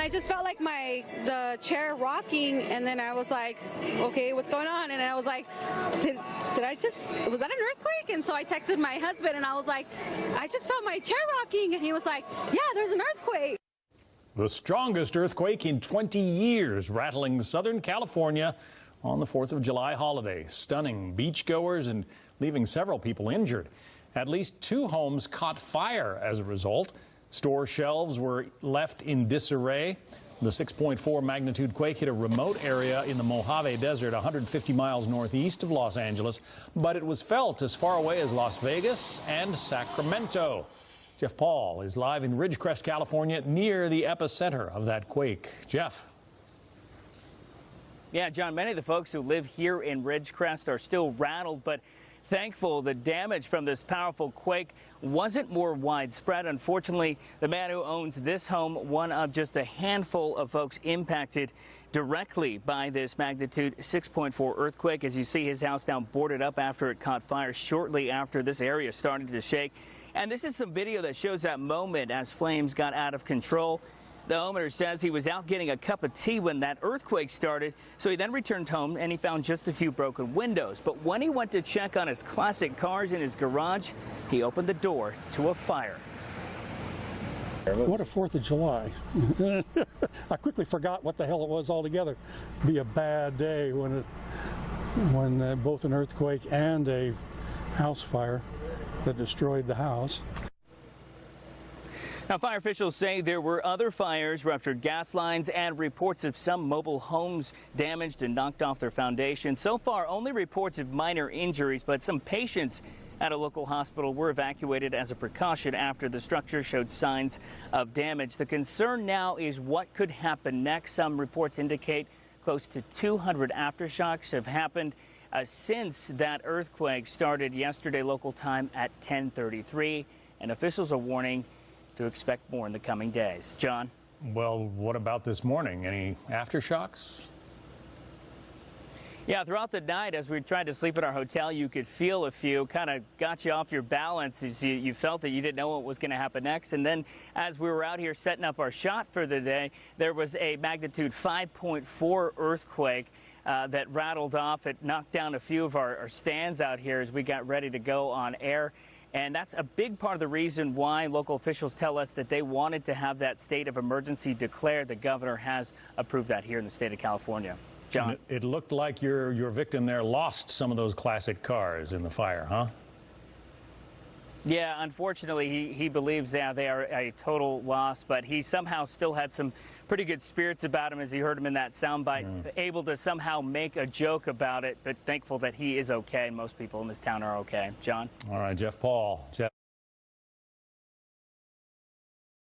I just felt like the chair rocking, and then I was like, okay, what's going on? And I was like, was that an earthquake? And so I texted my husband, and I was like, I just felt my chair rocking, and he was like, yeah, there's an earthquake. The strongest earthquake in 20 years rattling Southern California on the 4th of July holiday, stunning beachgoers and leaving several people injured. At least 2 homes caught fire as a result. Store shelves were left in disarray. The 6.4 magnitude quake hit a remote area in the Mojave Desert, 150 miles northeast of Los Angeles, but it was felt as far away as Las Vegas and Sacramento. Jeff Paul is live in Ridgecrest, California, near the epicenter of that quake. Jeff. Yeah, John, many of the folks who live here in Ridgecrest are still rattled, but thankful the damage from this powerful quake wasn't more widespread. Unfortunately, the man who owns this home, one of just a handful of folks impacted directly by this magnitude 6.4 earthquake. As you see, his house now boarded up after it caught fire shortly after this area started to shake. And this is some video that shows that moment as flames got out of control. The homeowner says he was out getting a cup of tea when that earthquake started, so he then returned home and he found just a few broken windows. But when he went to check on his classic cars in his garage, he opened the door to a fire. What a 4th of July. I quickly forgot what the hell it was altogether. It'd be a bad day when both an earthquake and a house fire that destroyed the house. Now, fire officials say there were other fires, ruptured gas lines, and reports of some mobile homes damaged and knocked off their foundation. So far, only reports of minor injuries, but some patients at a local hospital were evacuated as a precaution after the structure showed signs of damage. The concern now is what could happen next. Some reports indicate close to 200 aftershocks have happened since that earthquake started yesterday local time at 10:33, and officials are warning to expect more in the coming days. John? Well, what about this morning? Any aftershocks? Yeah, throughout the night as we tried to sleep at our hotel, you could feel a few, kind of got you off your balance as you felt that you didn't know what was going to happen next. And then as we were out here setting up our shot for the day, there was a magnitude 5.4 earthquake that rattled off. It knocked down a few of our stands out here as we got ready to go on air. And that's a big part of the reason why local officials tell us that they wanted to have that state of emergency declared. The governor has approved that here in the state of California. John? It looked like your victim there lost some of those classic cars in the fire, huh? Yeah, unfortunately, he believes they are a total loss, but he somehow still had some pretty good spirits about him as you heard him in that soundbite, able to somehow make a joke about it, but thankful that he is okay. Most people in this town are okay. John? All right, Jeff Paul.